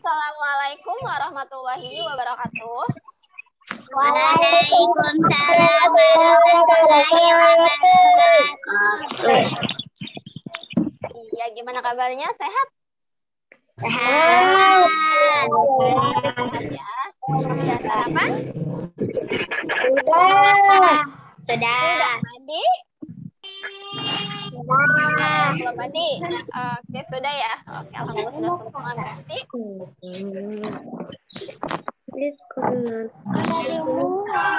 Assalamualaikum warahmatullahi wabarakatuh. Waalaikumsalam warahmatullahi wabarakatuh. Iya, gimana kabarnya? Sehat? Sehat. Ya. Sudah sarapan? Sudah. Mandi? Belum mandi? Oke, sudah ya. Oke, alhamdulillah sudah semua berarti.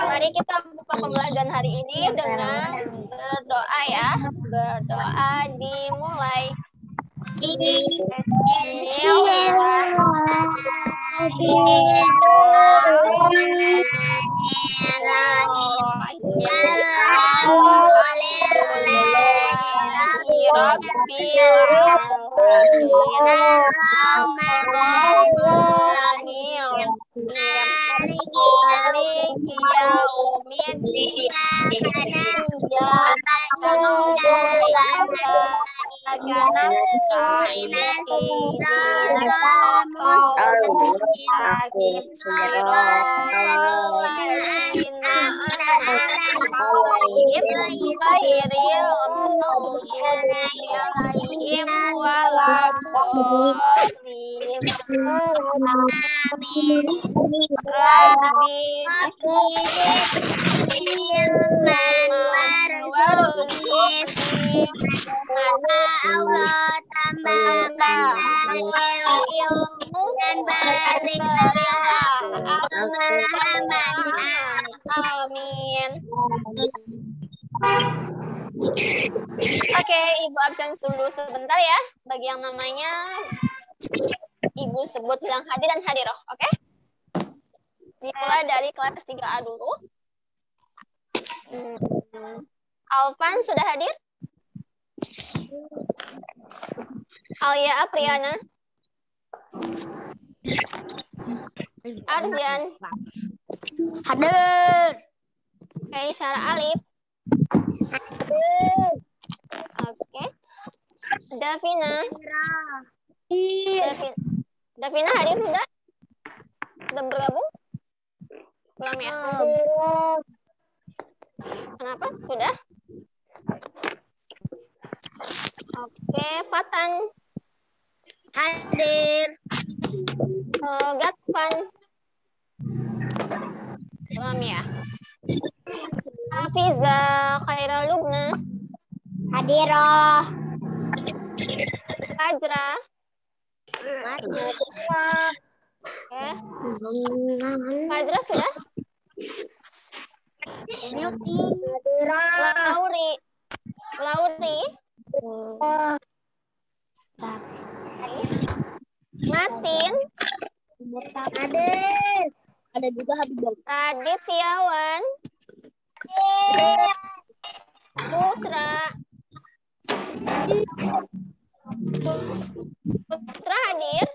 Mari kita buka pembelajaran hari ini dengan berdoa ya. Berdoa dimulai. Allah tambah ilmu dan berilah amin. Oke, Ibu absen dulu sebentar ya. Bagi yang namanya Ibu sebut bilang hadir dan hadiroh, oke? Dimulai dari kelas 3A dulu. Alvan sudah hadir? Alia Apriana? Arjan? hadir. Kaisar Alif? Oke. Davina? Davina hadir sudah? Sudah bergabung? Belum ya? Kenapa? Sudah? Oke, Fatan? Hadir. Gatvan? Belum ya? Hafiza Khairul Lubna? Hadiroh. Fajra? Oke. Fajra sudah? Lauri? Natin? Hadir. Ada juga Habibah. Radit Tiawan? Putra? Putra hadir?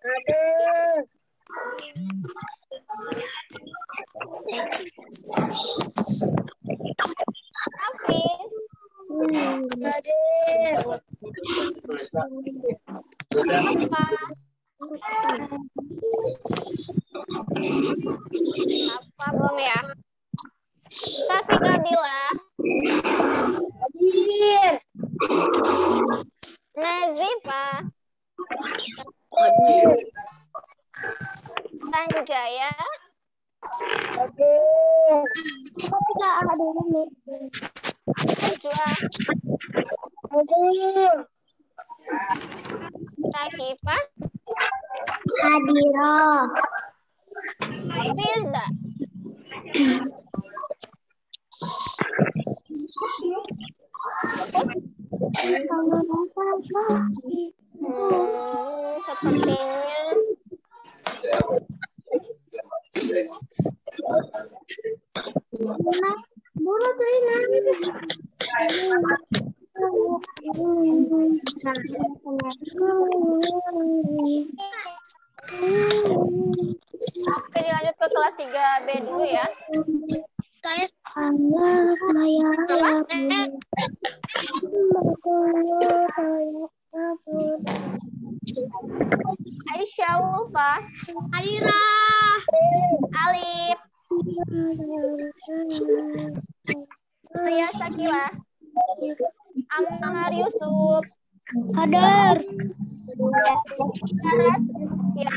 Hadir. Hafiz? Hadir. Apa belum ya? Taufik Abdillah? Hadir. Nazifa? Sanjaya? Hadir. Tidak ada ini. Najwa? Hadir. Sakifah? Hadiroh. Firda? Sepertinya oke, dilanjut ke kelas 3B dulu ya. Aisyah Ulfa. Adira. Alif. Lia Sakila. Ammar Yusuf. Hadir. Saras. Ya.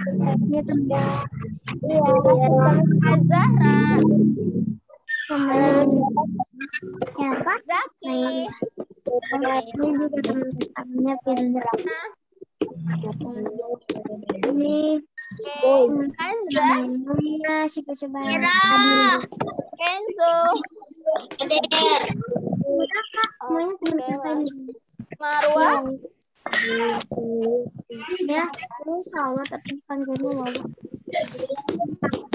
Azahra. Siapa? Zaki. Ini juga teman-temannya pinter. Ini Kanza. siapa? Kenzo. Marwah. Ya, ini sama tapi panggilnya Wawa.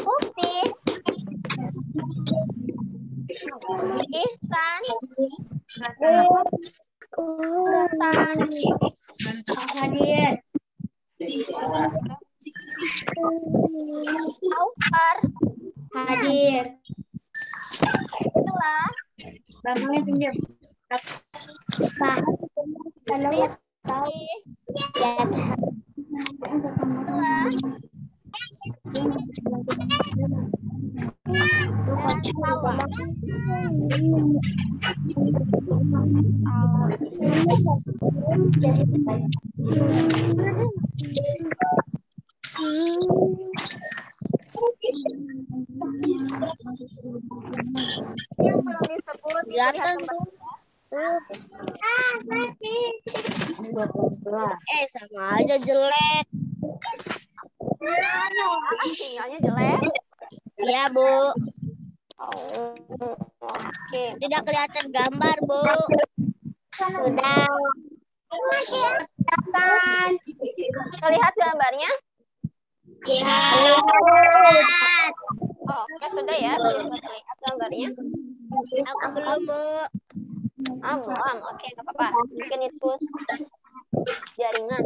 Mufti. Ihsan. Sultan. Hadir. Aufar. Hadir. Ila. Bangnya tunjuk. Pak. Rizky. Yang belum disebut Sama aja jelek. sinyalnya jelek. Iya, Bu. Oke. Tidak kelihatan gambar, Bu. Sudah. Terlihat gambarnya? Lihat. Oh, oke, sudah ya. Belum terlihat gambarnya. Aku belum, Bu. Belum. Oke, nggak apa-apa. Mungkin itu jaringan.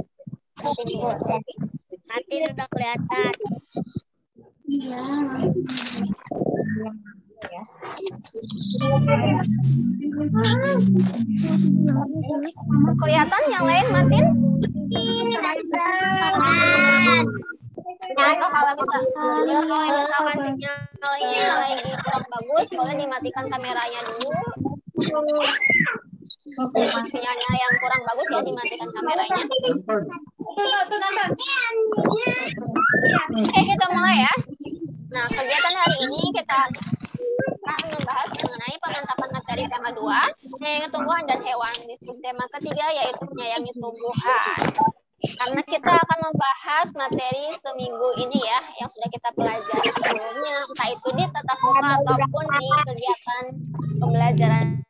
Nanti sudah kelihatan. Kelihatan yang lain, Matin? Oh, kalau misalkan sinyalnya lagi kurang bagus, boleh dimatikan kameranya dulu. Sinyalnya yang kurang bagus ya, dimatikan kameranya. Oke, kita mulai ya. Nah, kegiatan hari ini kita akan membahas mengenai pemantapan materi tema 2, menyayangi tumbuhan dan hewan. Di tema ketiga yaitu menyayangi tumbuhan. Karena kita akan membahas materi seminggu ini ya, yang sudah kita pelajari sebelumnya, entah itu di tatap muka ataupun di kegiatan pembelajaran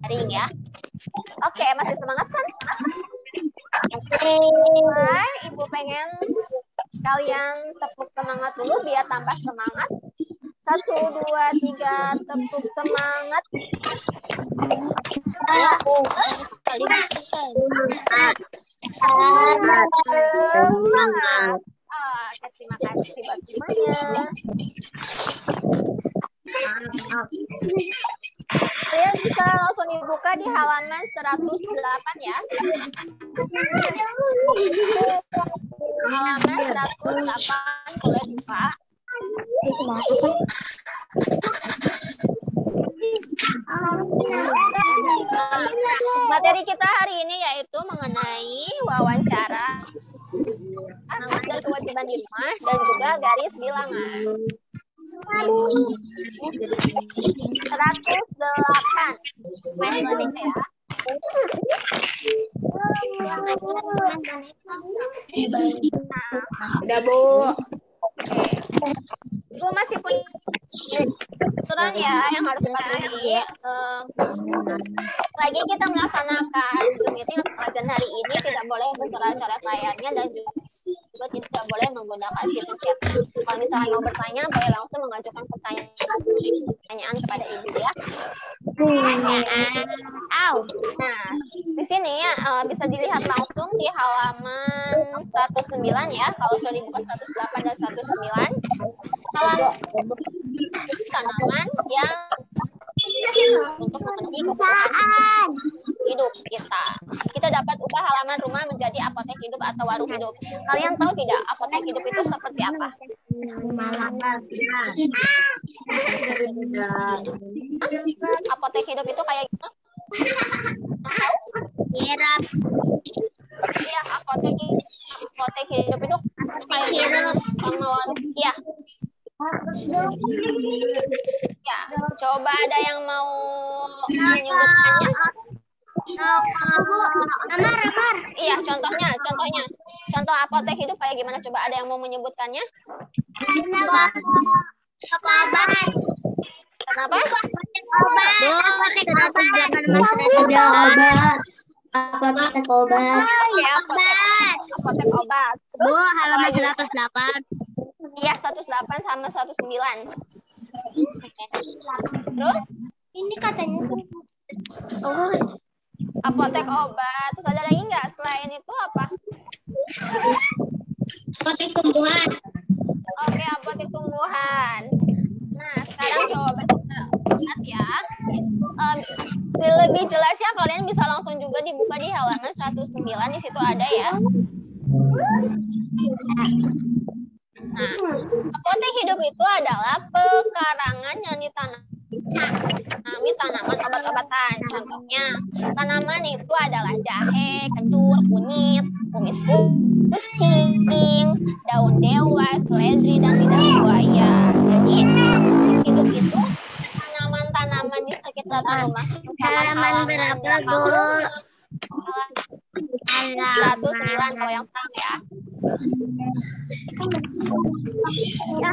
daring ya. Oke, masih semangat kan? Mulai, Ibu pengen kalian tepuk semangat dulu biar tambah semangat. 1, 2, 3, tepuk semangat. Semangat. Terima kasih buat semuanya. Kalian bisa langsung dibuka di halaman 108 ya. Halaman 108 boleh dibuka. Materi kita hari ini yaitu mengenai wawancara, amanat dan kewajiban di rumah, dan juga garis bilangan. 108. Ya. Udah, Bu. Gue masih punya aturan ya yang harus dipatuhi. Lagi kita melaksanakan Zoom meeting atau pelajaran hari ini tidak boleh bercoret-coret layarnya dan juga tidak boleh menggunakan fitur chat. Kalau misalnya mau bertanya, boleh langsung mengajukan pertanyaan kepada Ibu ya. Nah, di sini ya bisa dilihat langsung di halaman 109 ya. Kalau sudah dibuka 108 dan 109, halaman tanaman yang untuk memenuhi kebutuhan hidup kita. Kita dapat ubah halaman rumah berubah menjadi apotek hidup atau warung hidup. Kalian tahu tidak apotek hidup itu seperti apa? Apotek hidup itu kayak gitu? Tahu? Iya, apotek hidup itu kayak sama warung. Iya. Ya, coba ada yang mau menyebutkannya? Iya, contohnya. Contoh apotek hidup kayak gimana? Coba ada yang mau menyebutkannya? Kenapa? Apotek obat. Ya, apotek obat. Bu, halaman 108. Iya, 108 sama 109. Terus? Ini katanya. Apotek obat. Terus ada lagi nggak? Selain itu apa? Apotek tumbuhan. Oke, apotek tumbuhan. Nah, sekarang coba kita lihat ya. Lebih jelasnya kalian bisa langsung juga dibuka di halaman 109. Di situ ada ya. Nah, apotek hidup itu adalah pekarangan yang ditanami tanaman obat-obatan. Contohnya, tanaman itu adalah jahe, kencur, kunyit, kumis kucing, daun dewa, seledri, dan lidah buaya. Jadi, hidup itu tanaman-tanaman di sekitar rumah. Halaman berapa, Bu? 109 kalau yang pertama ya.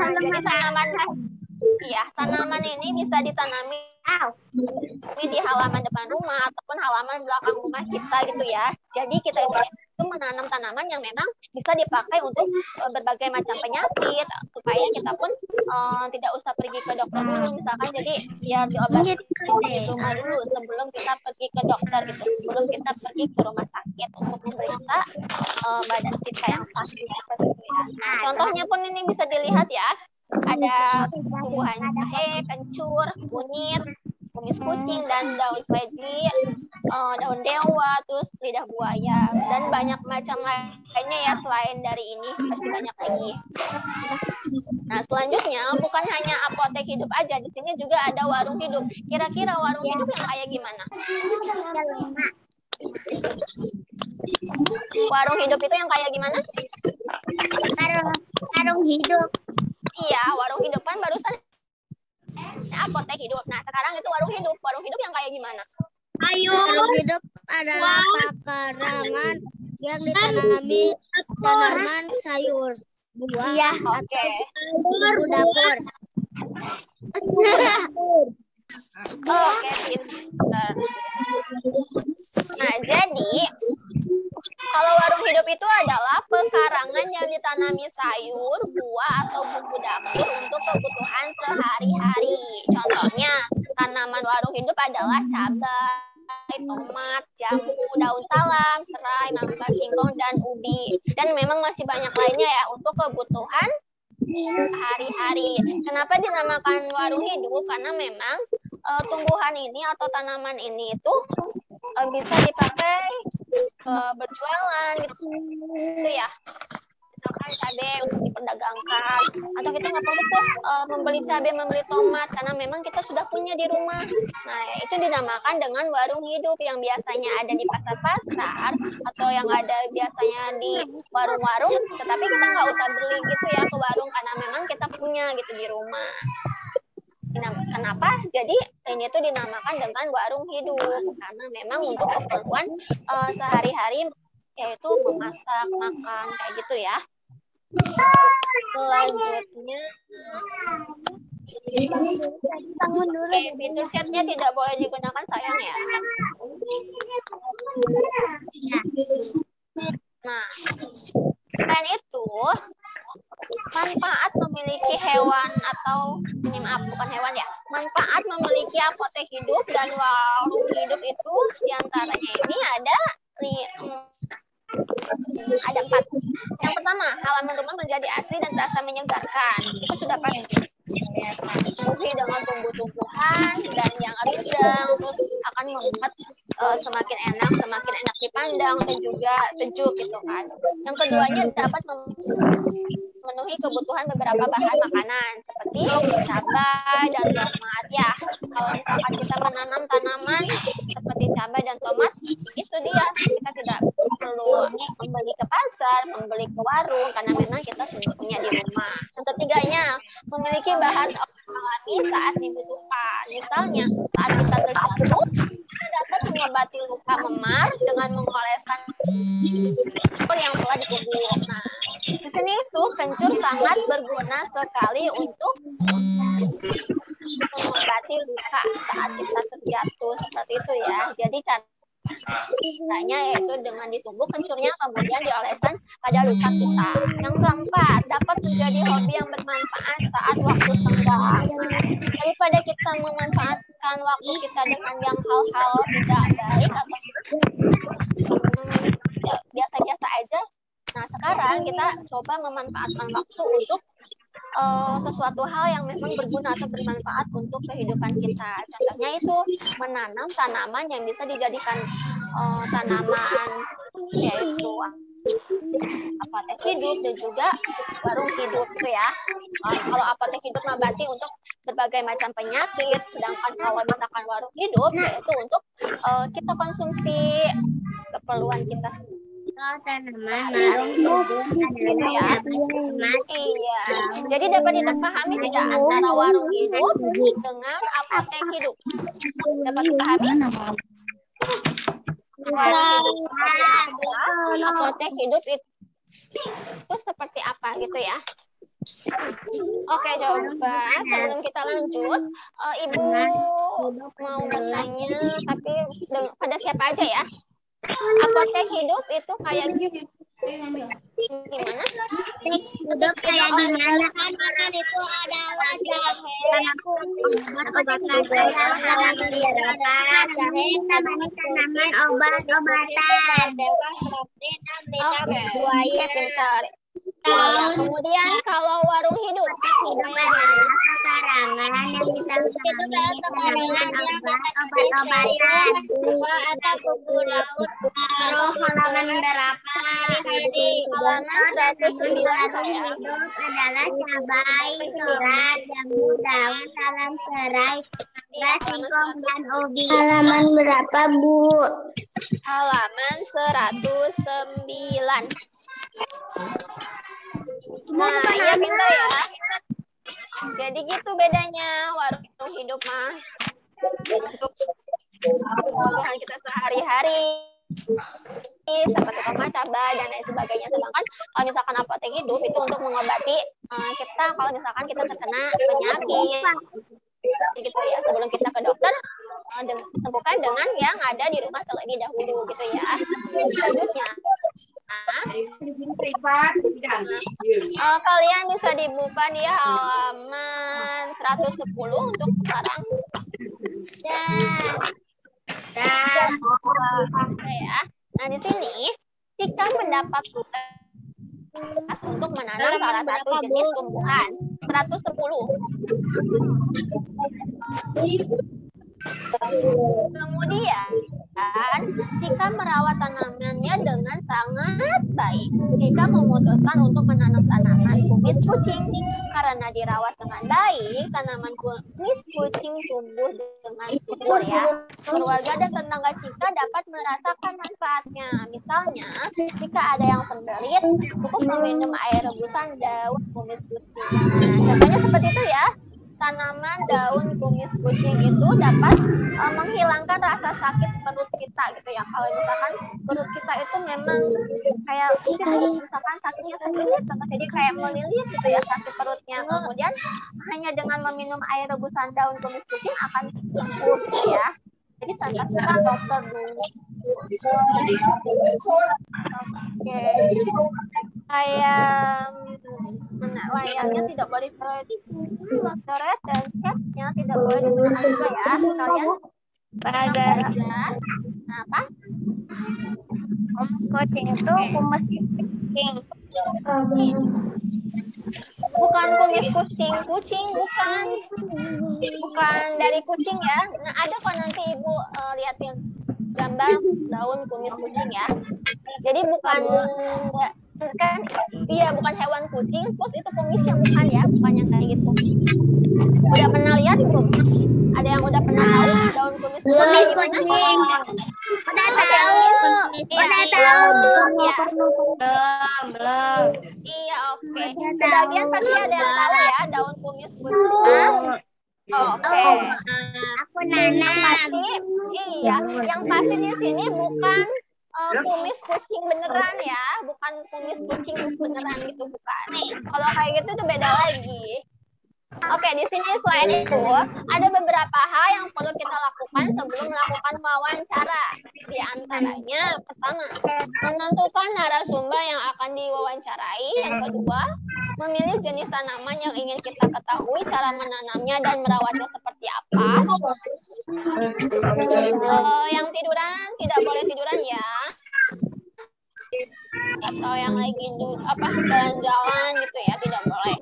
Jadi tanaman ini bisa ditanami di halaman depan rumah ataupun halaman belakang rumah kita gitu ya. Jadi kita itu menanam tanaman yang memang bisa dipakai untuk berbagai macam penyakit supaya kita pun tidak usah pergi ke dokter dulu misalkan. Jadi biar diobati di rumah dulu sebelum kita pergi ke dokter gitu. Sebelum kita pergi ke rumah sakit untuk memeriksa badan kita yang pasti seperti itu ya. Nah, contohnya pun ini bisa dilihat ya. Ada tumbuhan jahe, kencur, kunyit, kumis kucing, dan daun seledri, daun dewa, terus lidah buaya, dan banyak macam lainnya ya selain dari ini, pasti banyak lagi. Nah, selanjutnya bukan hanya apotek hidup aja, di sini juga ada warung hidup. Kira-kira warung hidup yang kayak gimana? Warung hidup itu yang kayak gimana? Warung hidup. Iya, warung hidup kan barusan apotek hidup. Nah, sekarang itu warung hidup. Warung hidup yang kayak gimana? Warung hidup adalah pekarangan yang ditanami tanaman sayur, buah, Oke. atau dapur. Oke, pintar. Nah, jadi kalau warung hidup itu adalah pekarangan yang ditanami sayur, buah, atau bumbu dapur untuk kebutuhan sehari-hari. Contohnya, tanaman warung hidup adalah cabai, tomat, jambu, daun salam, serai, mangga, singkong, dan ubi. Dan memang masih banyak lainnya ya untuk kebutuhan sehari-hari. Kenapa dinamakan warung hidup? Karena memang tumbuhan ini atau tanaman ini itu bisa dipakai berjualan gitu ya. Misalkan cabai untuk diperdagangkan, atau kita nggak perlu tuh membeli cabai, membeli tomat karena memang kita sudah punya di rumah. Nah, itu dinamakan dengan warung hidup yang biasanya ada di pasar-pasar atau yang ada biasanya di warung-warung, tetapi kita nggak usah beli gitu ya ke warung karena memang kita punya gitu di rumah. Kenapa? Jadi ini tuh dinamakan dengan warung hidup karena memang untuk keperluan sehari-hari yaitu memasak, makan kayak gitu ya. Selanjutnya fitur chatnya tidak boleh digunakan sayang ya. Nah, selain itu manfaat memiliki hewan atau ini maaf bukan hewan ya, manfaat memiliki apotek hidup dan warung hidup itu diantaranya ini ada 4. Yang pertama, halaman rumah menjadi asri dan terasa menyegarkan. Itu sudah pasti. Penuhi dengan tumbuh-tumbuhan dan yang rindang, terus akan membuat semakin enak dipandang. radang dan juga sejuk gitu kan. Yang keduanya dapat memenuhi kebutuhan beberapa bahan makanan seperti cabai dan tomat. Ya, kalau misalkan kita menanam tanaman seperti cabai dan tomat, itu dia kita tidak perlu membeli ke pasar, membeli ke warung karena memang kita sudah punya di rumah. Yang ketiganya, memiliki bahan alami saat dibutuhkan. Misalnya, saat kita terjatuh, kita dapat mengobati luka memar dengan mengoleskan yang telah dikubur. Nah, di sini tuh kencur sangat berguna sekali untuk mengobati luka saat kita terjatuh seperti itu ya. Jadi caranya yaitu dengan ditumbuk kencurnya kemudian dioleskan pada luka kita. Yang keempat, dapat menjadi hobi yang bermanfaat saat waktu senggang. Daripada kita memanfaatkan waktu kita dengan yang hal-hal tidak baik atau biasa-biasa aja. Nah, sekarang kita coba memanfaatkan waktu untuk sesuatu hal yang memang berguna atau bermanfaat untuk kehidupan kita. Contohnya itu menanam tanaman yang bisa dijadikan tanaman yaitu apotek hidup dan juga warung hidup gitu ya. Kalau apotek hidup berarti untuk berbagai macam penyakit, sedangkan kalau misalkan warung hidup yaitu untuk kita konsumsi keperluan kita tanaman warung hidup adalah iya. Jadi dapat dipahami tidak antara warung hidup dengan apotek hidup? Dapat dipahami? Apotek hidup itu seperti apa gitu ya? Oke, coba sebelum kita lanjut, Ibu mau bertanya, tapi pada siapa aja ya? Apotek hidup itu kayak gimana? Hidup kayak gimana? Tanaman itu adalah jahe. Obat-obatan adalah jahe. Tanaman obat-obatan. Oke, pintar. Kemudian kalau warung hidup pekarangan yang bisa tanaman obat-obatan atau kuku laut. Halaman berapa? Halaman 109 hidup adalah cabai, tomat, jambu, daun, salam serai, singkong, dan ubi. Halaman berapa, Bu? Halaman 109. Nah, iya pintar ya. Jadi gitu bedanya warung hidup mah untuk kebutuhan kita sehari-hari seperti tomat, cabai dan lain sebagainya. Sedangkan kalau misalkan apotek hidup itu untuk mengobati kita kalau misalkan kita terkena penyakit gitu ya. Sebelum kita ke dokter sembuhkan dengan yang ada di rumah terlebih dahulu gitu ya. Selanjutnya kalian bisa dibuka di halaman 110 untuk sekarang. Ya. Nah, di sini jika mendapat tugas untuk menanam salah satu jenis tumbuhan 110. Kemudian, jika merawat tanamannya dengan sangat baik, jika memutuskan untuk menanam tanaman kumis kucing karena dirawat dengan baik, tanaman kumis kucing tumbuh dengan subur ya. Keluarga dan tetangga Cika dapat merasakan manfaatnya. Misalnya, jika ada yang sembelit, cukup meminum air rebusan daun kumis kucing. Nah, contohnya seperti itu ya. Tanaman daun kumis kucing itu dapat menghilangkan rasa sakit perut kita gitu ya. Kalau misalkan perut kita itu memang kayak misalkan sakitnya sendiri, jadi kayak melilit gitu ya sakit perutnya. Kemudian hanya dengan meminum air rebusan daun kumis kucing akan sembuh gitu ya. Jadi tanpa kita dokter dulu. Oke. Kayak layarnya tidak boleh coret dan catnya tidak boleh digunakan juga ya. Kalian Pagar. Apa? Kumis kucing itu kumis kucing. Bukan kumis kucing, bukan dari kucing ya. Nah, ada kok nanti Ibu liatin gambar daun kumis kucing ya. Jadi bukan kan iya bukan hewan kucing, terus itu kumisnya bukan ya, bukan yang kayak gitu. Udah pernah lihat belum? Ada yang udah pernah tahu daun kumis Kumis gimana? kucing. Udah tahu. Iya, Udah iya. tahu. Iya. Belum. Iya, oke. Sebagian pasti ada yang tahu ya daun kumis kucing. Oke. Aku Nana. Pasti, iya. Yang pasti di sini bukan kumis kucing beneran ya, bukan kumis kucing beneran gitu bukan. Kalau kayak gitu itu beda lagi. Oke, di sini selain itu ada beberapa hal yang perlu kita lakukan sebelum melakukan wawancara. Di antaranya, pertama, menentukan narasumber yang akan diwawancarai. Yang kedua, memilih jenis tanaman yang ingin kita ketahui, cara menanamnya dan merawatnya seperti apa. Yang tiduran tidak boleh tiduran ya. Atau yang lagi jalan-jalan gitu ya, tidak boleh.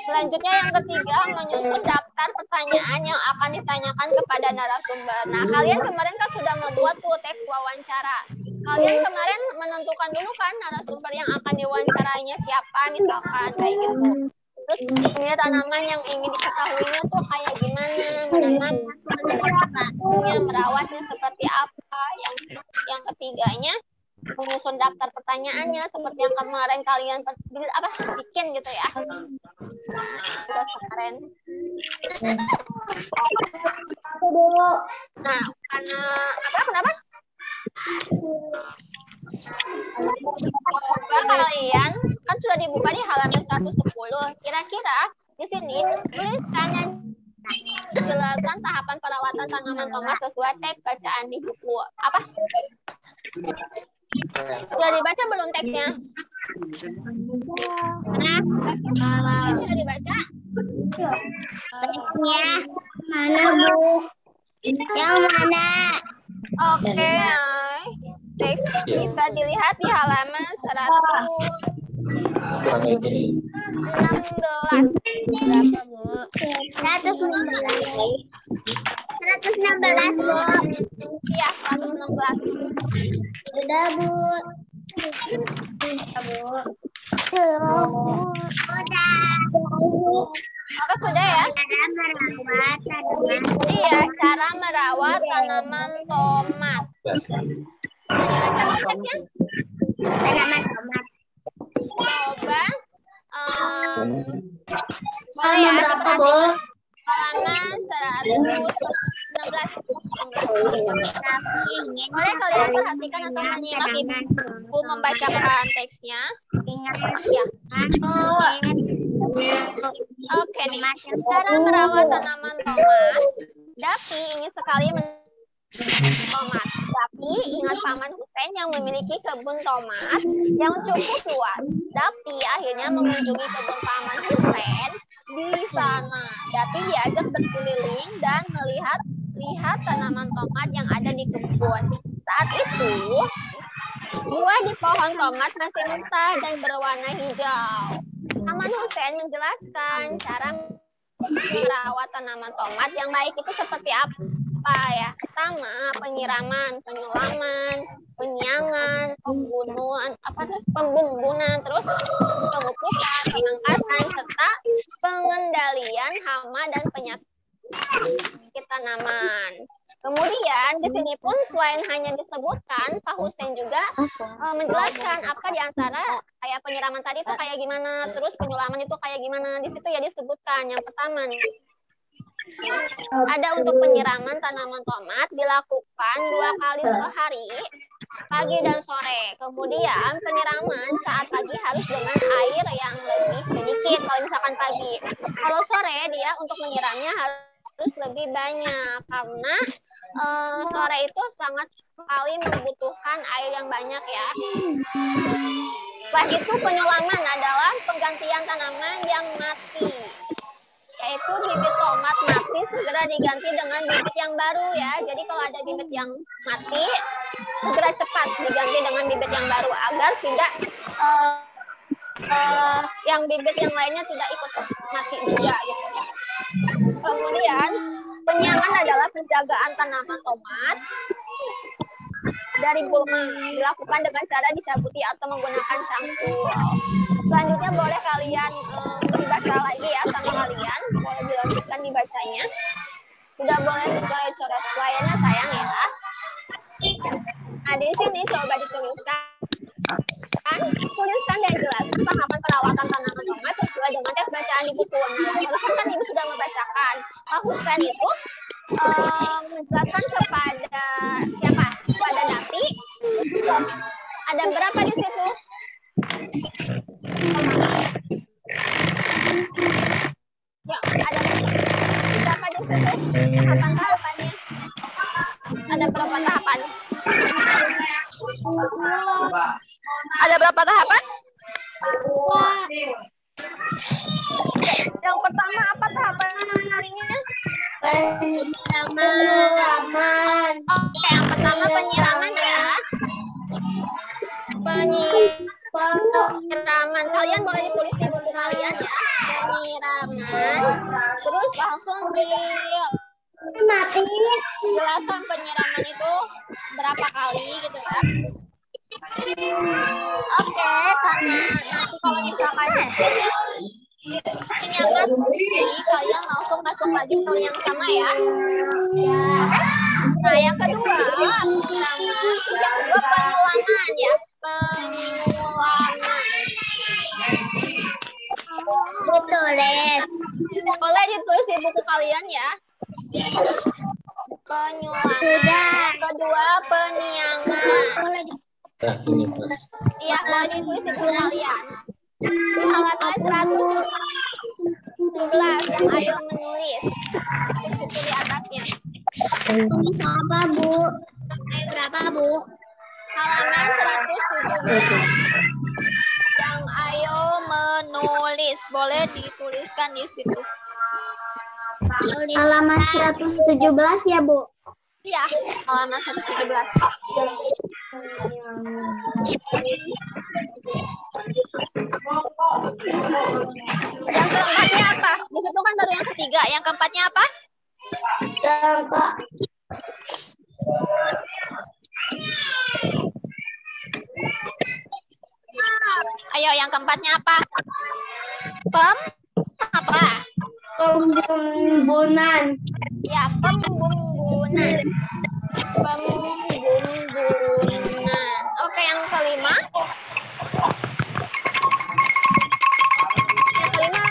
Selanjutnya yang ketiga, menyusun daftar pertanyaan yang akan ditanyakan kepada narasumber. Nah, kalian kemarin kan sudah membuat tuh teks wawancara. Kalian kemarin menentukan dulu kan narasumber yang akan diwawancarainya siapa, misalkan kayak gitu. Terus ini tanaman yang ingin diketahuinya tuh kayak gimana, menanamnya, merawatnya seperti apa. Yang ketiganya, menyusun daftar pertanyaannya seperti yang kemarin kalian bikin gitu ya. Kemarin. Nah, karena kenapa? Coba kalian kan sudah dibuka di halaman 110. Kira-kira di sini tuliskan dan jelaskan tahapan perawatan tanaman tomat sesuai teks bacaan di buku. Apa? Sudah dibaca belum teksnya? Sudah dibaca? Teksnya mana, Bu? Yang mana? Oke. Teks bisa dilihat di halaman 116. Berapa, Bu? 116. 116, Bu. Iya, 116. Udah, Bu. Maka sudah ya? Iya, cara merawat tanaman tomat. Tanaman tomat. Coba. Boleh ya, berapa, Bu? Halaman 116. Boleh kalian perhatikan atau menyimak ibu membacakan teksnya? Ya. Oke nih, cara merawat tanaman tomat. Dapi ingin sekali tomat. Dapi ingat Paman Hussein yang memiliki kebun tomat yang cukup luas. Dapi akhirnya mengunjungi kebun Paman Hussein di sana. Dapi diajak berkeliling dan melihat tanaman tomat yang ada di kebun. Saat itu, buah di pohon tomat masih mentah dan berwarna hijau. Paman Hussein menjelaskan cara merawat tanaman tomat yang baik itu seperti apa ya. Pertama, penyiraman, penyulaman, penyiangan, pembumbunan, terus pemupukan, pengangkatan, serta pengendalian hama dan penyakit tanaman. Kemudian di sini pun selain hanya disebutkan, Pak Hussein juga menjelaskan apa di antara kayak penyiraman tadi itu kayak gimana, terus penyulaman itu kayak gimana. Di situ ya disebutkan yang pertama nih. Ada untuk penyiraman tanaman tomat dilakukan 2 kali sehari, pagi dan sore. Kemudian penyiraman saat pagi harus dengan air yang lebih sedikit kalau misalkan pagi. Kalau sore dia untuk menyiramnya harus lebih banyak karena sore itu sangat sekali membutuhkan air yang banyak ya. Setelah itu penyulaman adalah penggantian tanaman yang mati, yaitu bibit tomat mati segera diganti dengan bibit yang baru ya. Jadi kalau ada bibit yang mati, segera cepat diganti dengan bibit yang baru agar tidak yang bibit yang lainnya tidak ikut mati juga gitu. Kemudian penyiangan adalah penjagaan tanaman tomat dari gulma dilakukan dengan cara dicabuti atau menggunakan cangkul. Selanjutnya boleh kalian dibaca lagi ya sama kalian, boleh dilanjutkan dibacanya. Tidak boleh dicoret-coret, layarnya sayang ya. Nah di sini coba dituliskan, tuliskan dan jelaskan tahapan perawatan tanaman tomat sesuai dengan teks bacaan di buku. Nah barusan kan ibu sudah membacakan. Lakukan itu menjelaskan kepada siapa? Kepada Dapi. Ada berapa di situ? Ya, ada berapa di situ? Tahapan-tahapannya. Ada berapa tahapan? Ada berapa tahapan? Yang pertama apa tahapannya? Penyiraman. Oke, yang pertama penyiraman ya. Penyiraman. Kalian boleh ditulis di buku kalian ya. Penyiraman. Terus langsung jelaskan penyiraman itu berapa kali gitu ya. Oke, karena nanti kalau misalkan ini kalian langsung masuk lagi ke yang sama ya. Oke. Nah, yang kedua penyiraman, yang kedua penyulangan ya. Penyulangan. Ditulis. Boleh ditulis di buku kalian ya. Penyulangan. Kedua penyiangan. Iya, boleh ditulis di buku kalian. Halaman 117 yang ayo menulis. Di situ di atasnya. Berapa, Bu? Berapa, Bu? Halaman 117. Yang ayo menulis. Boleh dituliskan di situ. Halaman 117 ya, Bu? Iya, halaman 117. Yang keempatnya apa? Di situ kan baru yang ketiga. Yang keempatnya apa? Ayo, yang keempatnya apa? Apa? Pembumbunan. Ya, pembumbunan. Pembumbunan. Oke, yang kelima. Yang kelima.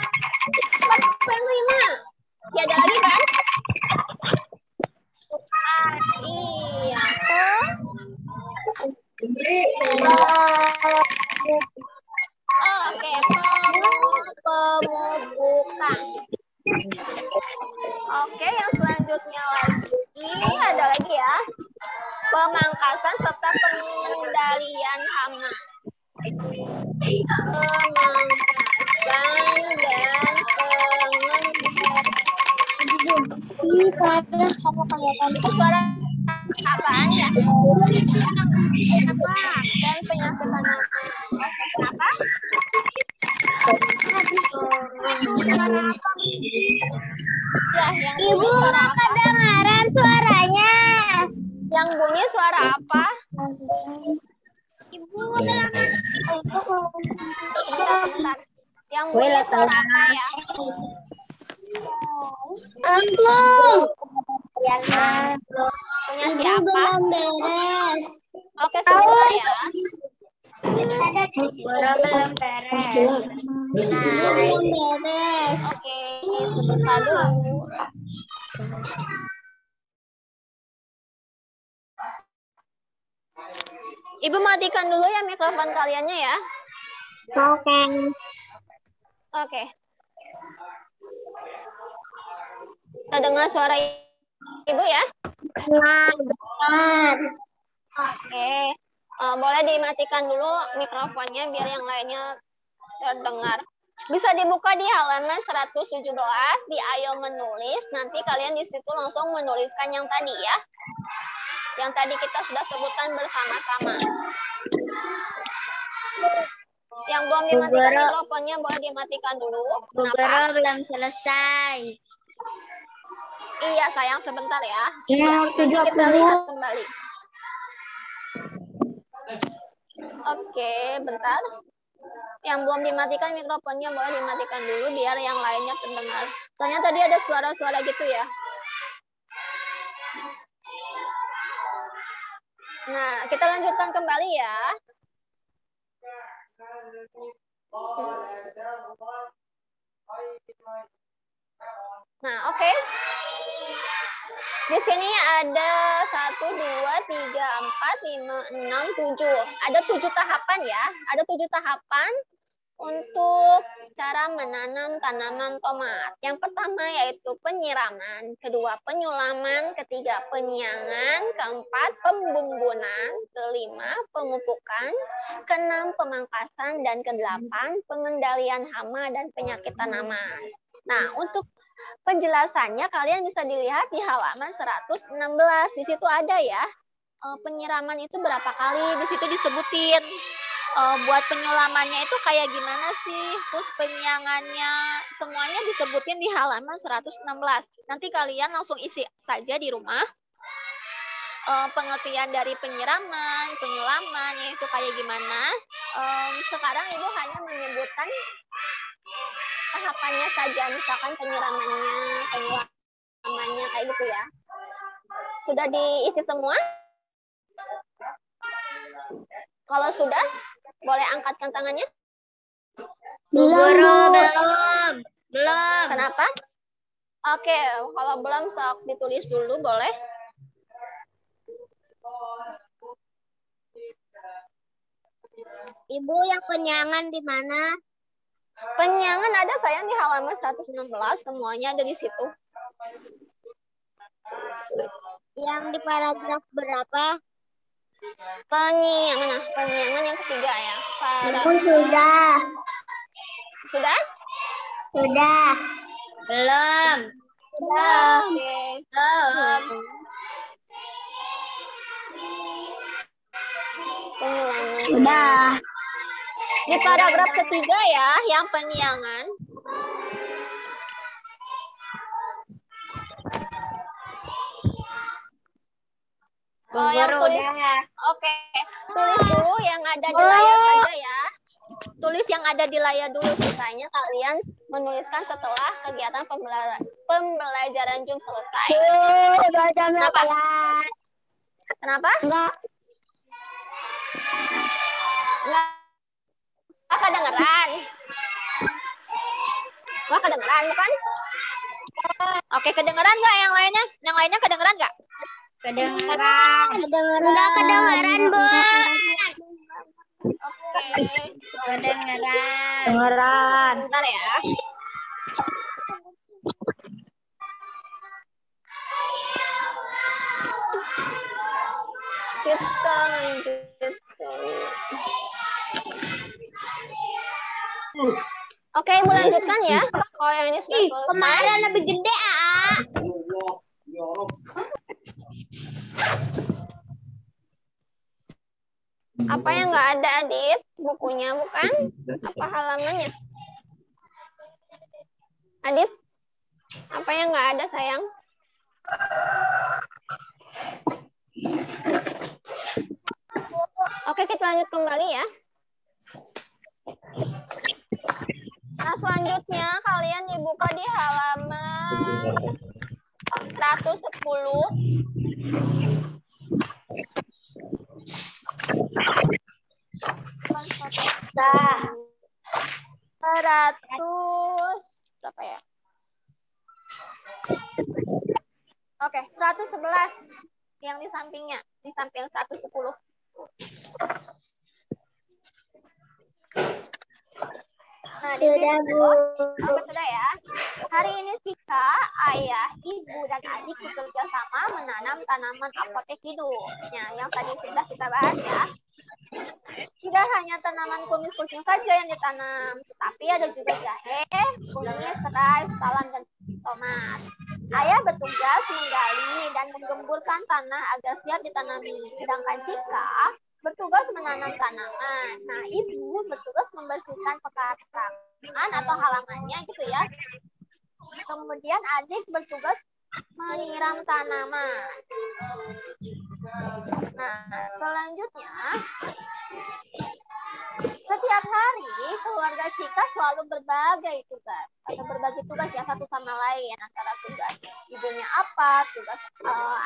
Apa yang kelima? Ya, ada lagi kan? Iya. Oke, pemupukan. Oke, yang selanjutnya lagi ada lagi ya. Pemangkasan serta pengendalian hama. Pemangkasan dan pengendalian. Itu suara apaan ya? Apa? Dan penyakit tanaman. Kenapa? Ya, yang Ibu, nggak kedengaran suaranya. Yang bunyi suara apa? Ibu, Bentar. Yang bunyi suara apa ya? Punya siapa? belum beres. Oke, sebentar ya. Belum beres. Belum beres. Oke, sebentar dulu. Ibu matikan dulu ya mikrofon kaliannya ya. Oke. Oke. Kita dengar suara ibu ya. Benar. Oke. Boleh dimatikan dulu mikrofonnya biar yang lainnya terdengar. Bisa dibuka di halaman 117 di Ayo Menulis. Nanti kalian di situ langsung menuliskan yang tadi ya. Yang tadi kita sudah sebutkan bersama-sama. Yang belum dimatikan mikrofonnya boleh dimatikan dulu. Bu Guru belum selesai. Iya sayang, sebentar ya. Ya, Nanti kita lihat kembali. Oke, bentar. Yang belum dimatikan mikrofonnya boleh dimatikan dulu biar yang lainnya terdengar. Soalnya tadi ada suara-suara gitu ya. Nah, kita lanjutkan kembali ya. Nah, oke. Di sini ada 1, 2, 3, 4, 5, 6, 7. Ada 7 tahapan ya. Ada 7 tahapan untuk cara menanam tanaman tomat. Yang pertama yaitu penyiraman, kedua penyulaman, ketiga penyiangan, keempat pembumbunan, kelima pemupukan, keenam pemangkasan, dan kedelapan pengendalian hama dan penyakit tanaman. Nah, untuk penjelasannya kalian bisa dilihat di halaman 116. Di situ ada ya, penyiraman itu berapa kali, di situ disebutin. Buat penyulamannya itu kayak gimana sih, terus penyiangannya, semuanya disebutin di halaman 116. Nanti kalian langsung isi saja di rumah. Pengertian dari penyiraman, penyulaman, itu kayak gimana. Sekarang Ibu hanya menyebutkan tahapannya saja, misalkan penyulamannya kayak gitu ya. Sudah diisi semua? Kalau sudah, boleh angkatkan tangannya. Belum. Kenapa? Oke, kalau belum sok ditulis dulu boleh. Ibu, yang penyiangan di mana? Penyiangan ada sayang di halaman 116, semuanya ada di situ. Yang di paragraf berapa? Penyiangan yang ketiga ya. Sudah. Sudah? Sudah. Belum. Oke. Penyulaman. Sudah. Di paragraf ketiga ya, yang penyiangan. Yang tulis. Oke, tulis dulu yang ada di layar saja ya. Tulis yang ada di layar dulu, sisanya kalian menuliskan setelah kegiatan pembelajaran Zoom selesai. Kenapa? Kenapa? Enggak kedengeran. Enggak kedengeran, bukan? Oke, kedengeran nggak yang lainnya? Yang lainnya kedengeran nggak? Kedengeran. Enggak kedengeran, Bu. Oke. Kedengeran. Bentar ya. Kita lanjutkan. Oke, Ibu lanjutkan ya. Oh, yang ini sudah selesai. Kemarin lebih gede, Aa. Apa yang nggak ada, Adit? Bukunya bukan? Apa halamannya? Adit? Apa yang nggak ada, sayang? Oke, kita lanjut kembali ya. Nah, selanjutnya kalian dibuka di halaman 110. Nah, 100 berapa ya? Oke, 111 yang di sampingnya, di samping 110. Nah, sudah, Bu. Oke, sudah ya. Hari ini Tika, ayah, ibu, dan adik bekerja sama menanam tanaman apotek hidup. Nah, yang tadi sudah kita bahas ya. Tidak hanya tanaman kumis kucing saja yang ditanam, tetapi ada juga jahe, kunyit, serai, salam, dan tomat. Ayah bertugas menggali dan menggemburkan tanah agar siap ditanami. Sedangkan Cika bertugas menanam tanaman. Nah, ibu bertugas membersihkan pekarangan atau halamannya gitu ya. Kemudian adik bertugas menyiram tanaman. Nah, selanjutnya, setiap hari keluarga Cika selalu berbagi tugas atau berbagi tugas ya satu sama lain, antara tugas ibunya apa, tugas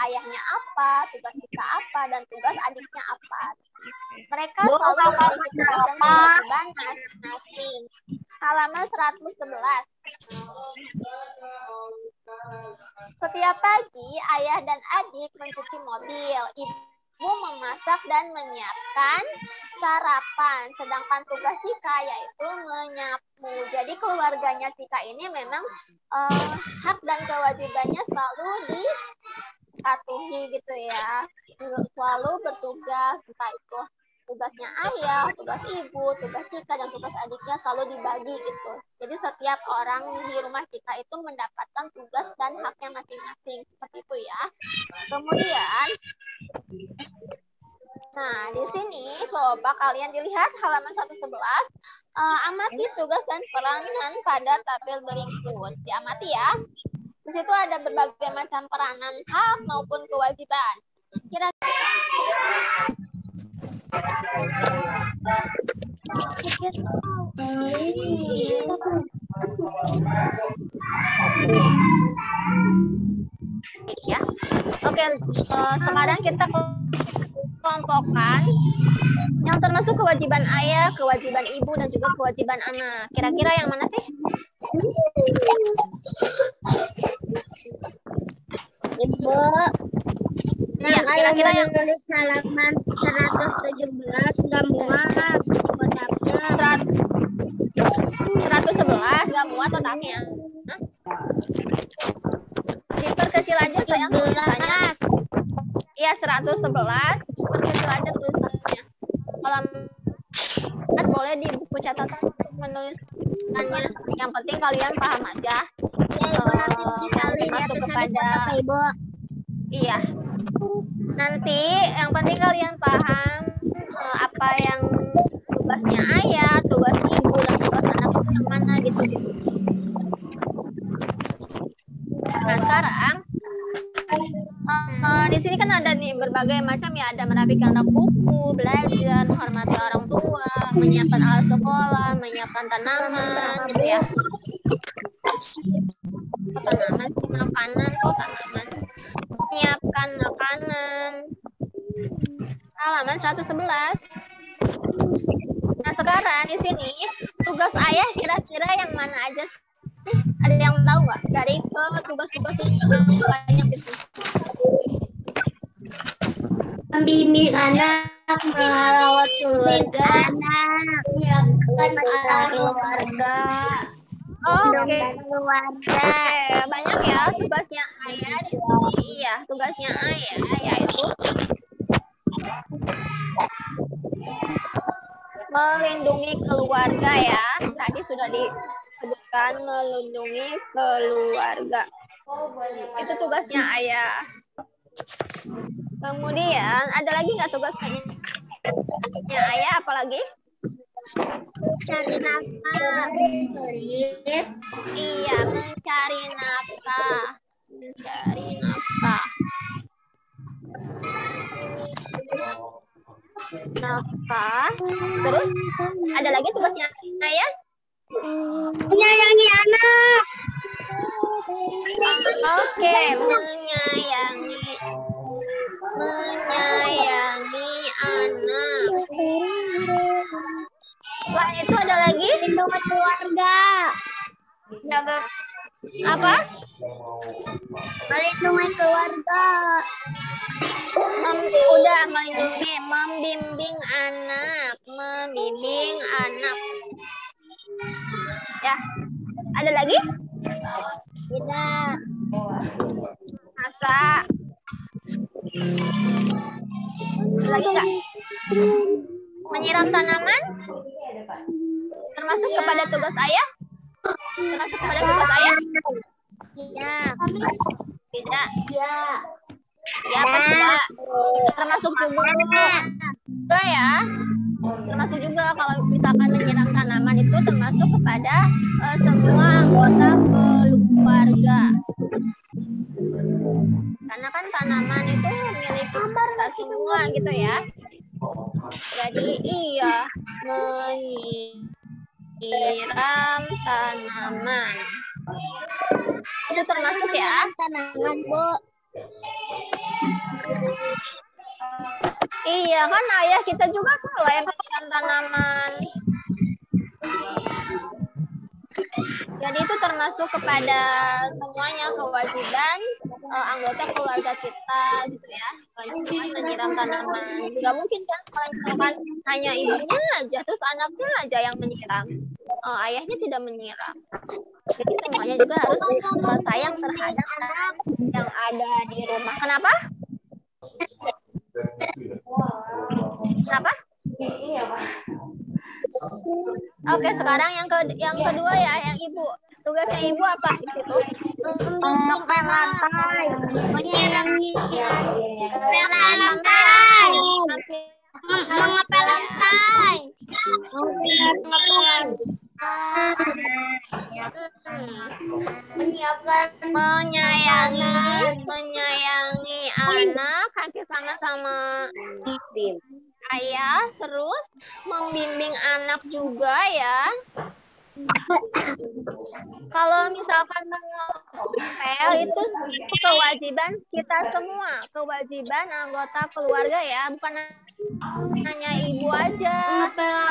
ayahnya apa, tugas Cika apa, dan tugas adiknya apa. Mereka selalu memiliki tugas dan kewajiban masing-masing. Halaman 111. Setiap pagi, ayah dan adik mencuci mobil. Ibu memasak dan menyiapkan sarapan. Sedangkan tugas Cika yaitu menyapu. Jadi keluarganya Cika ini memang hak dan kewajibannya selalu dipatuhi gitu ya. Selalu bertugas, entah itu tugasnya ayah, tugas ibu, tugas Cika, dan tugas adiknya selalu dibagi gitu. Jadi setiap orang di rumah Cika itu mendapatkan tugas dan haknya masing-masing. Seperti itu ya. Kemudian, nah di sini coba kalian dilihat halaman 111. Amati tugas dan peranan pada tabel berikut. Diamati ya. Di situ ada berbagai macam peranan hak maupun kewajiban. Kira-kira ya. Oke, sekarang kita kelompokkan yang termasuk kewajiban ayah, kewajiban ibu, dan juga kewajiban anak. Kira-kira yang mana sih? Ibu. Iya, kira-kira yang menulis halaman 117 nggak muat di kotaknya. 111 nggak muat otaknya. Diperkecil aja sayang tulisannya. Iya, 111 perkecil aja tulisannya. Kalau boleh di buku catatan untuk menuliskannya. Yang penting kalian paham aja. Iya, Ibu nanti disalin ya masuk terus kepada Ibu. Iya. Nanti yang penting kalian paham apa yang tugasnya ayah, tugas ibu, dan tugas anak itu yang mana gitu. Nah sekarang di sini kan ada nih berbagai macam ya, ada merapikan rak buku, belajar, menghormati orang tua, menyiapkan alat sekolah, menyiapkan tanaman, gitu ya. Tanaman sih makanan, tanaman. Menyiapkan makanan. Halaman 111. Nah sekarang di sini tugas ayah kira-kira yang mana aja sih? Ada yang tahu nggak dari tugas-tugas yang banyak itu? Membimbing anak, merawat keluarga, anak, menyiapkan keluarga. Oke. Keluarga. Banyak ya tugasnya ayah di sini. Iya, tugasnya ayah yaitu melindungi keluarga ya. Tadi sudah disebutkan melindungi keluarga. Itu tugasnya ayah. Kemudian ada lagi nggak tugasnya ayah? Apalagi? Cari nafkah. Iya, mencari nafkah. Mencari nafkah. Nafkah. Terus ada lagi tugasnya ayah? Menyayangi anak. Oke, menyayangi anak. Selain itu ada lagi? Melindungi keluarga. Apa? Melindungi keluarga. Udah melindungi, membimbing anak, Ya, ada lagi? Tidak. Masa? Lagi nggak? Menyiram tanaman? Termasuk kepada tugas ayah? Termasuk kepada tugas ayah? Tidak. Tidak. Ya. Ya, apa tidak? Termasuk juga ya. Termasuk juga kalau misalkan menyiram tanaman itu termasuk kepada semua anggota keluarga. Karena kan tanaman itu memiliki prestasi bunga gitu ya. Jadi iya, menyiram tanaman. Itu termasuk ya. Tanaman, Bu. Iya kan ayah kita juga kalau yang menyiram tanaman. Jadi itu termasuk kepada semuanya kewajiban anggota keluarga kita gitu ya. Kewajiban menyiram tanaman. Nggak mungkin kan kalau misalkan hanya ibunya aja terus anaknya aja yang menyiram. Ayahnya tidak menyiram. Jadi semuanya juga harus sayang terhadap anak yang ada di rumah. Kenapa? Kenapa? Oke, sekarang yang kedua ya, yang ibu. Tugasnya ibu apa di situ? Mengepel lantai. Mengepel lantai. Menyayangi anak, kaki sama-sama ayah, terus membimbing anak juga ya. Kalau misalkan mengepel itu kewajiban kita semua, kewajiban anggota keluarga ya, bukan hanya ibu aja,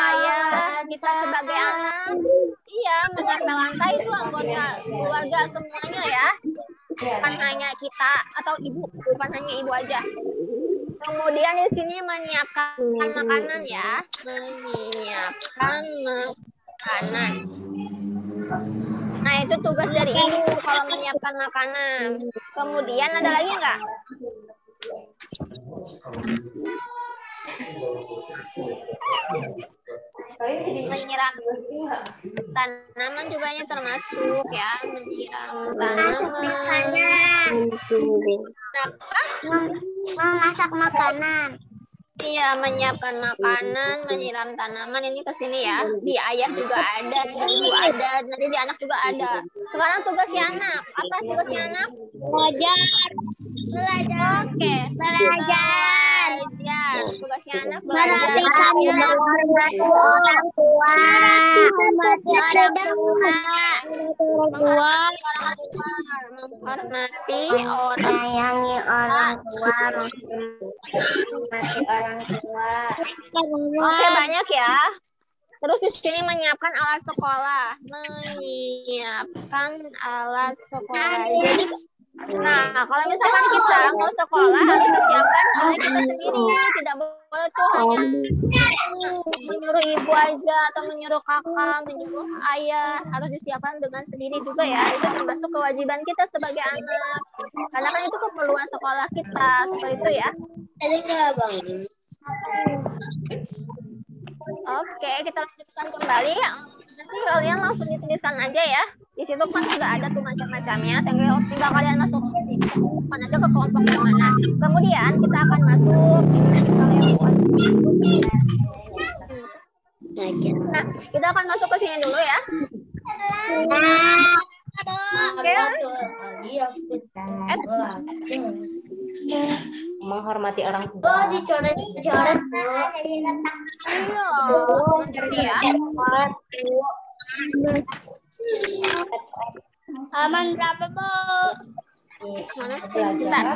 ayah, kita sebagai anak. Iya, mengepel lantai itu anggota keluarga semuanya ya, bukan hanya kita atau ibu, bukan hanya ibu aja. Kemudian di sini menyiapkan makanan ya, menyiapkan makanan. Nah itu tugas dari ibu kalau menyiapkan makanan. Kemudian ada lagi nggak? Menyiram tanaman juga termasuk ya, menyiram tanaman. Memasak makanan. Iya, menyiapkan makanan, menyiram tanaman, ini ke sini ya. Di ayah juga ada, di ibu ada, nanti di anak juga ada. Sekarang tugasnya anak. Apa tugasnya anak? Belajar. Oke. Belajar. Tugasnya anak belajar. Menghormati orang tua. Menghormati orang tua. Menghormati orang tua. Menyayangi orang tua. Menghormati orang tua. Oke, banyak ya. Terus di sini menyiapkan alat sekolah. Menyiapkan alat sekolah. Jadi, nah, kalau misalkan kita mau sekolah harus disiapkan oleh kita sendiri. Tidak boleh tuh hanya menyuruh ibu aja atau menyuruh kakak, menyuruh ayah. Harus disiapkan dengan sendiri juga ya. Itu termasuk kewajiban kita sebagai anak. Karena kan itu keperluan sekolah kita. Seperti itu ya. Oke, kita lanjutkan kembali. Nanti kalian langsung dituliskan aja ya. Di situ kan sudah ada tuh macam-macamnya. Tinggal kalian masuk aja ke kelompok yang mana. Kemudian kita akan masuk. Nah, kita akan masuk ke sini dulu ya. Oke. Menghormati orang tua. Iya. Ya. Halaman berapa, Bu? Mana sebentar.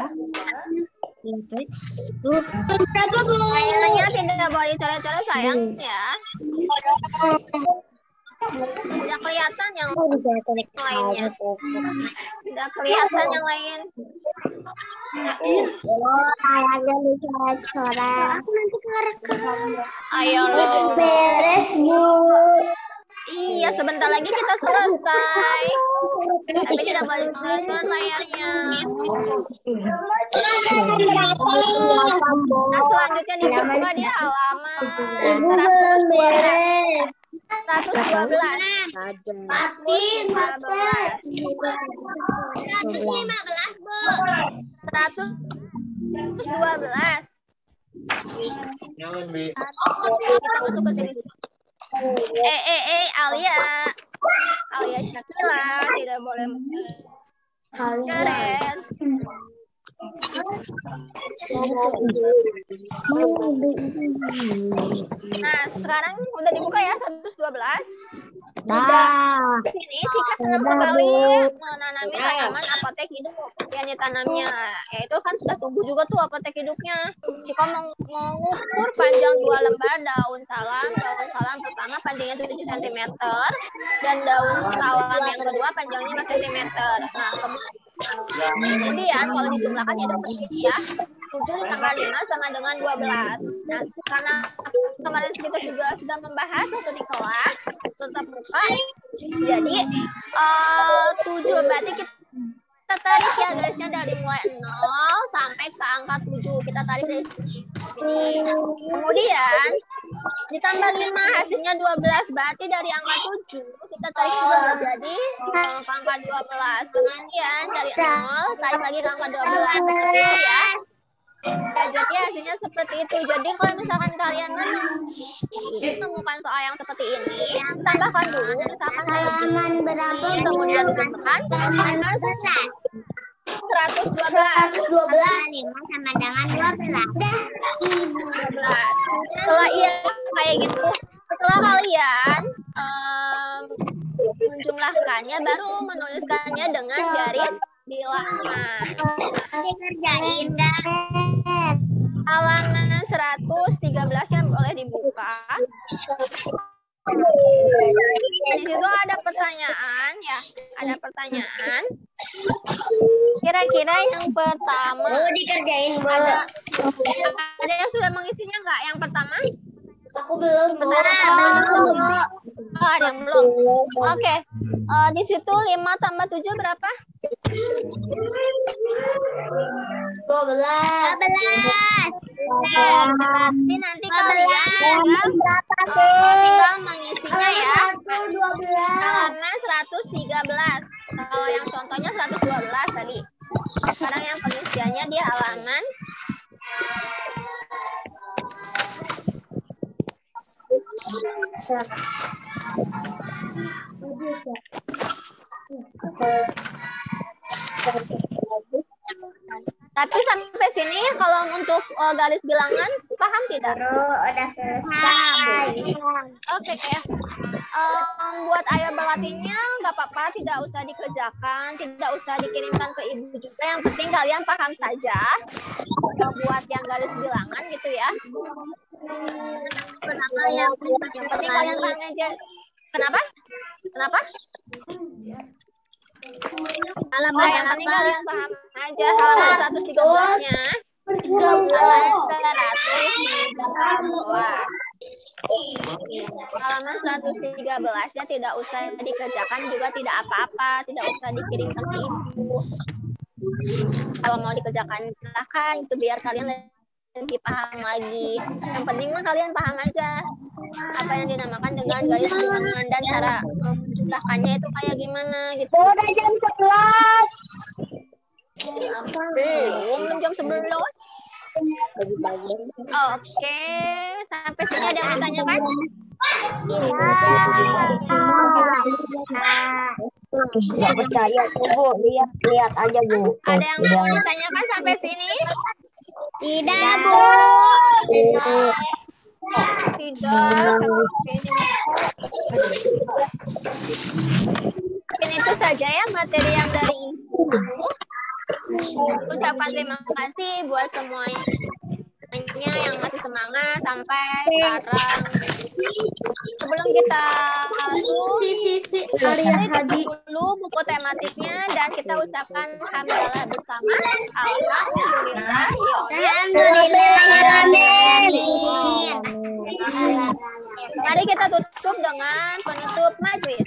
Berapa, Bu? Kayaknya tidak boleh coret-coret sayang ya. Tidak kelihatan yang lainnya. Tidak kelihatan yang lain. Ayahnya dicoret-coret. Ayo loh. Beres, Bu. Iya, sebentar lagi kita selesai. Tapi tidak boleh coret-coret layarnya. Nah, selanjutnya dibuka di halaman 112. 112. Kita masuk ke sini. Alia Syakila tidak boleh coret. Nah, sekarang udah dibuka ya 112. Dah. Sini Cika senang sekali menanami tanaman apotek hidup yang ditanamnya. Yaitu kan sudah tumbuh juga tuh apotek hidupnya. Cika mengukur panjang 2 lembar daun salam. Daun salam pertama panjangnya 7 cm dan daun salam yang kedua panjangnya 5 cm. Nah, kemudian kalau dijumlahkan ya dapat ya 7 ditambah 5 sama dengan 12. Nah, karena kemarin kita juga sudah membahas waktu di kelas tetap muka, jadi 7 berarti kita tarik ya garisnya dari mulai 0 sampai ke angka 7. Kita tarik dari sini. Kemudian ditambah 5 hasilnya 12. Berarti dari angka 7 kita tarik juga jadi ke angka 12. Kemudian dari 0 tarik lagi ke angka 12. Seperti itu ya. Ya, jadi hasilnya seperti itu. Jadi kalau misalkan kalian menemukan soal yang seperti ini, tambahkan dulu. Misalkan Halaman berapa? kemudian ditambahkan 112. 112 sama dengan 12. 12. Setelah kayak gitu, setelah kalian menjumlahkannya, baru menuliskannya dengan garis bilangan. Dikerjain dah. Halaman 113 yang boleh dibuka. Di situ ada pertanyaan ya, ada pertanyaan. Kira-kira yang pertama. Dikerjain, Bu. Ada yang sudah mengisinya nggak? Yang pertama? Aku belum, Bu. Oh, ada yang belum. Oke. Di situ 5 tambah 7 berapa? 12. Berarti nanti kalian tinggal mengisinya ya. Halaman 113. Kalau yang contohnya 112 tadi. Sekarang yang pengisiannya di halaman tapi sampai sini kalau untuk garis bilangan paham tidak? Udah selesai. Oke ya. Buat ayo berlatihnya nggak apa-apa, tidak usah dikerjakan, tidak usah dikirimkan ke ibu juga. Yang penting kalian paham saja. Buat yang garis bilangan gitu ya. Kenapa yang penting kalian paham aja. Kenapa? Kenapa? Halaman yang penting kalian paham aja halaman 113-nya. Halaman 113-nya tidak usah dikerjakan juga tidak apa-apa, tidak usah dikirimkan ke ibu. Kalau mau dikerjakan silahkan, itu biar kalian lebih paham lagi. Yang penting mah kalian paham aja apa yang dinamakan dengan garis bilangan dan cara menjumlahkannya itu kayak gimana gitu. Udah jam 11. Belum jam 11. Oke, sampai sini ada yang ditanyakan? Nggak percaya tuh, Bu. Lihat aja, Bu. Ada yang mau ditanyakan sampai sini? Tidak, Bu. Tidak. Mungkin itu saja ya materi yang dari Ibu. Ucapkan terima kasih buat semuanya yang masih semangat sampai sekarang. Sebelum kita masuk dulu buku tematiknya dan kita ucapkan hamdalah bersama. Mari kita tutup dengan penutup majlis.